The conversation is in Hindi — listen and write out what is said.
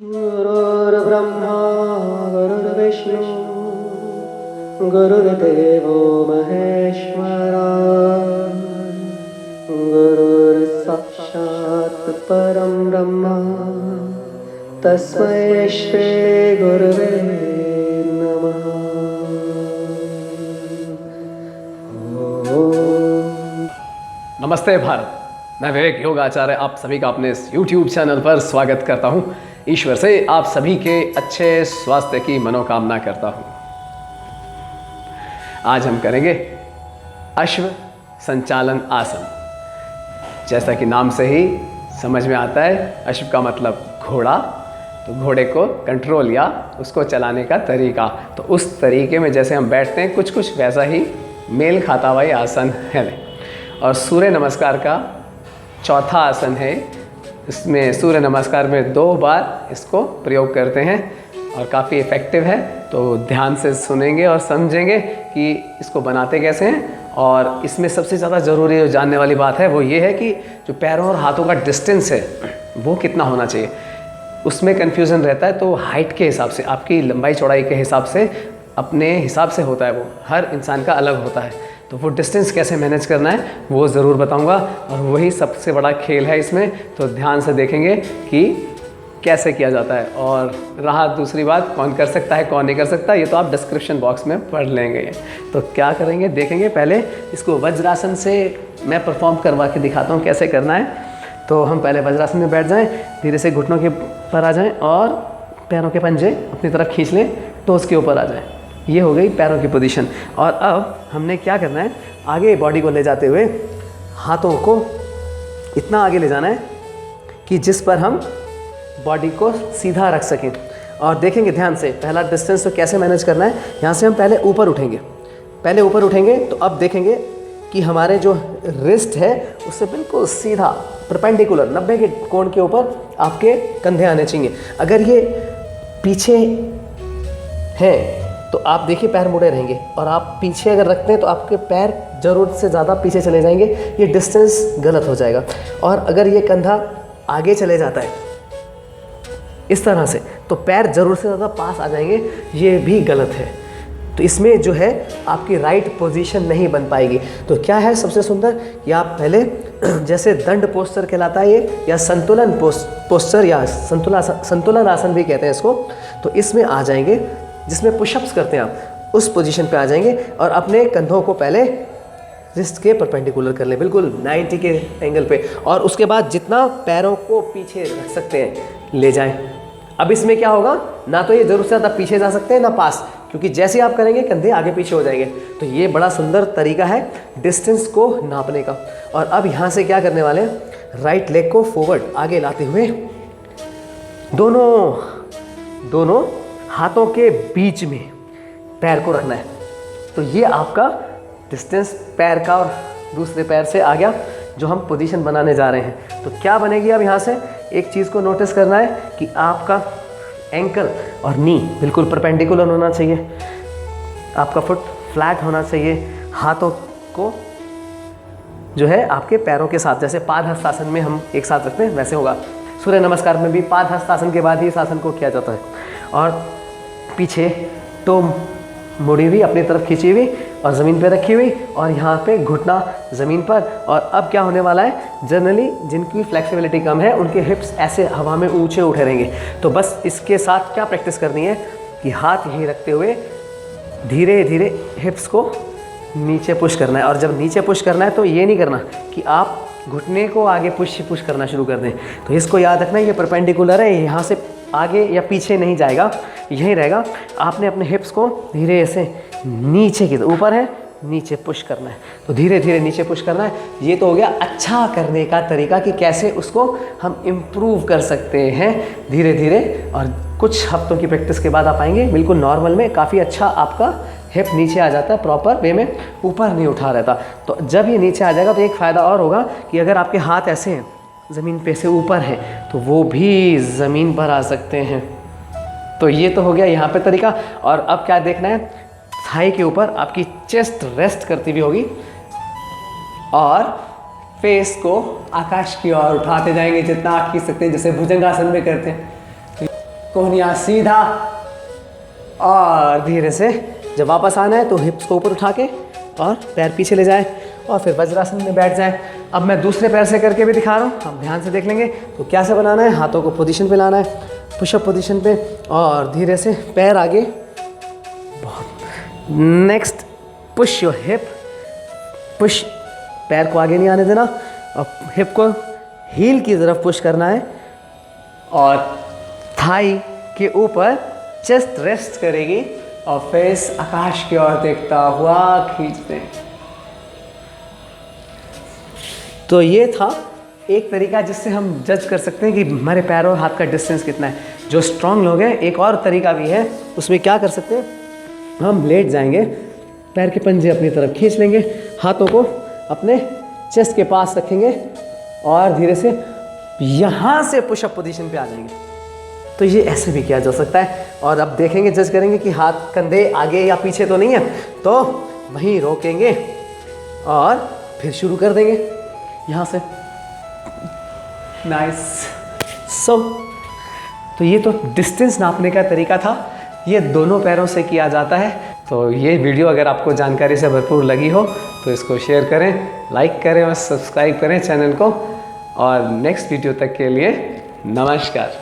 गुरुर्ब्रह्मा गुरुर्विष्णु गुरुर्देवो महेश्वरा गुरुर्साक्षात् परं ब्रह्म तस्मै श्री गुरुवे नमः। नमस्ते भारत, मैं विवेक योग आचार्य आप सभी का अपने इस YouTube चैनल पर स्वागत करता हूं। ईश्वर से आप सभी के अच्छे स्वास्थ्य की मनोकामना करता हूं। आज हम करेंगे अश्व संचालन आसन। जैसा कि नाम से ही समझ में आता है, अश्व का मतलब घोड़ा, तो घोड़े को कंट्रोल या उसको चलाने का तरीका। तो उस तरीके में जैसे हम बैठते हैं कुछ वैसा ही मेल खाता हुआ ये आसन है। और सूर्य नमस्कार का चौथा आसन है। इसमें सूर्य नमस्कार में 2 बार इसको प्रयोग करते हैं और काफ़ी इफ़ेक्टिव है। तो ध्यान से सुनेंगे और समझेंगे कि इसको बनाते कैसे हैं। और इसमें सबसे ज़्यादा ज़रूरी जो जानने वाली बात है वो ये है कि जो पैरों और हाथों का डिस्टेंस है वो कितना होना चाहिए। उसमें कन्फ्यूज़न रहता है। तो हाइट के हिसाब से, आपकी लंबाई चौड़ाई के हिसाब से, अपने हिसाब से होता है। वो हर इंसान का अलग होता है। तो वो डिस्टेंस कैसे मैनेज करना है वो ज़रूर बताऊंगा। और वही सबसे बड़ा खेल है इसमें। तो ध्यान से देखेंगे कि कैसे किया जाता है। और रहा दूसरी बात, कौन कर सकता है कौन नहीं कर सकता, ये तो आप डिस्क्रिप्शन बॉक्स में पढ़ लेंगे। तो क्या करेंगे देखेंगे। पहले इसको वज्रासन से मैं परफॉर्म करवा के दिखाता हूँ कैसे करना है। तो हम पहले वज्रासन में बैठ जाएँ, धीरे से घुटनों के ऊपर आ जाएँ और पैरों के पंजे अपनी तरफ खींच लें, टोस के ऊपर आ जाएँ। ये हो गई पैरों की पोजीशन। और अब हमने क्या करना है, आगे बॉडी को ले जाते हुए हाथों को इतना आगे ले जाना है कि जिस पर हम बॉडी को सीधा रख सकें। और देखेंगे ध्यान से, पहला डिस्टेंस तो कैसे मैनेज करना है। यहाँ से हम पहले ऊपर उठेंगे, तो अब देखेंगे कि हमारे जो रिस्ट है उससे बिल्कुल सीधा परपेंडिकुलर 90 के कोण के ऊपर आपके कंधे आने चाहिए। अगर ये पीछे हैं तो आप देखिए पैर मुड़े रहेंगे, और आप पीछे अगर रखते हैं तो आपके पैर ज़रूरत से ज़्यादा पीछे चले जाएंगे, ये डिस्टेंस गलत हो जाएगा। और अगर ये कंधा आगे चले जाता है इस तरह से तो पैर ज़रूरत से ज़्यादा पास आ जाएंगे, ये भी गलत है। तो इसमें जो है आपकी राइट पोजीशन नहीं बन पाएगी। तो क्या है सबसे सुंदर कि आप पहले जैसे दंड पोस्चर कहलाता है ये, या संतुलन पोस्चर या संतुलन आसन भी कहते हैं इसको। तो इसमें आ जाएंगे, जिसमें पुशअप्स करते हैं आप, उस पोजीशन पे आ जाएंगे और अपने कंधों को पहले रिस्ट के परपेंडिकुलर कर लें, बिल्कुल 90 के एंगल पे। और उसके बाद जितना पैरों को पीछे रख सकते हैं ले जाएं। अब इसमें क्या होगा, ना तो ये ज़रूर से ज़्यादा पीछे जा सकते हैं ना पास, क्योंकि जैसे आप करेंगे कंधे आगे पीछे हो जाएंगे। तो ये बड़ा सुंदर तरीका है डिस्टेंस को नापने का। और अब यहाँ से क्या करने वाले हैं, राइट लेग को फॉरवर्ड आगे लाते हुए दोनों हाथों के बीच में पैर को रखना है। तो ये आपका डिस्टेंस पैर का और दूसरे पैर से आ गया, जो हम पोजीशन बनाने जा रहे हैं। तो क्या बनेगी, अब यहाँ से एक चीज़ को नोटिस करना है कि आपका एंकल और नी बिल्कुल परपेंडिकुलर होना चाहिए, आपका फुट फ्लैट होना चाहिए। हाथों को जो है आपके पैरों के साथ, जैसे पादहस्तासन में हम एक साथ रखते हैं वैसे होगा। सूर्य नमस्कार में भी पादहस्तासन के बाद ही इस आसन को किया जाता है। और पीछे टो मुड़ी हुई, अपनी तरफ खींची हुई और ज़मीन पे रखी हुई, और यहाँ पे घुटना ज़मीन पर। और अब क्या होने वाला है, जनरली जिनकी फ्लेक्सिबिलिटी कम है उनके हिप्स ऐसे हवा में ऊंचे उठे रहेंगे। तो बस इसके साथ क्या प्रैक्टिस करनी है कि हाथ यहीं रखते हुए धीरे धीरे हिप्स को नीचे पुश करना है। और जब नीचे पुश करना है तो ये नहीं करना कि आप घुटने को आगे पुश करना शुरू कर दें। तो इसको याद रखना है, ये परपेंडिकुलर है, यहाँ से आगे या पीछे नहीं जाएगा, यहीं रहेगा। आपने अपने हिप्स को धीरे से नीचे की, ऊपर है नीचे पुश करना है, तो धीरे धीरे नीचे पुश करना है। ये तो हो गया अच्छा करने का तरीका कि कैसे उसको हम इम्प्रूव कर सकते हैं धीरे धीरे। और कुछ हफ्तों की प्रैक्टिस के बाद आप आएंगे बिल्कुल नॉर्मल में, काफ़ी अच्छा आपका हिप नीचे आ जाता है, प्रॉपर वे में ऊपर नहीं उठा रहता। तो जब ये नीचे आ जाएगा तो एक फ़ायदा और होगा कि अगर आपके हाथ ऐसे हैं ज़मीन पे से ऊपर है तो वो भी ज़मीन पर आ सकते हैं। तो ये तो हो गया यहाँ पे तरीका। और अब क्या देखना है, थाई के ऊपर आपकी चेस्ट रेस्ट करती हुई होगी और फेस को आकाश की ओर उठाते जाएंगे जितना आप खींच सकते हैं, जैसे भुजंगासन में करते हैं। कोहनियाँ सीधा, और धीरे से जब वापस आना है तो हिप्स को ऊपर उठा के और पैर पीछे ले जाए और फिर वज्रासन में बैठ जाए। अब मैं दूसरे पैर से करके भी दिखा रहा हूँ, आप ध्यान से देख लेंगे। तो क्या से बनाना है, हाथों को पोजीशन पे लाना है, पुशअप पोजीशन पे, और धीरे से पैर आगे। Next, push your hip, push, पैर को आगे नहीं आने देना और हिप को हील की तरफ पुश करना है, और थाई के ऊपर चेस्ट रेस्ट करेगी और फेस आकाश की ओर देखता हुआ खींचते हैं। तो ये था एक तरीका जिससे हम जज कर सकते हैं कि हमारे पैर और हाथ का डिस्टेंस कितना है। जो स्ट्रांग लोग हैं, एक और तरीका भी है, उसमें क्या कर सकते हैं, हम लेट जाएंगे, पैर के पंजे अपनी तरफ खींच लेंगे, हाथों को अपने चेस्ट के पास रखेंगे और धीरे से यहाँ से पुशअप पोजीशन पे आ जाएंगे। तो ये ऐसे भी किया जा सकता है। और अब देखेंगे, जज करेंगे कि हाथ कंधे आगे या पीछे तो नहीं है, तो वहीं रोकेंगे और फिर शुरू कर देंगे यहाँ से। नाइस। तो ये तो डिस्टेंस नापने का तरीका था, ये दोनों पैरों से किया जाता है। तो ये वीडियो अगर आपको जानकारी से भरपूर लगी हो तो इसको शेयर करें, लाइक करें और सब्सक्राइब करें चैनल को। और नेक्स्ट वीडियो तक के लिए नमस्कार।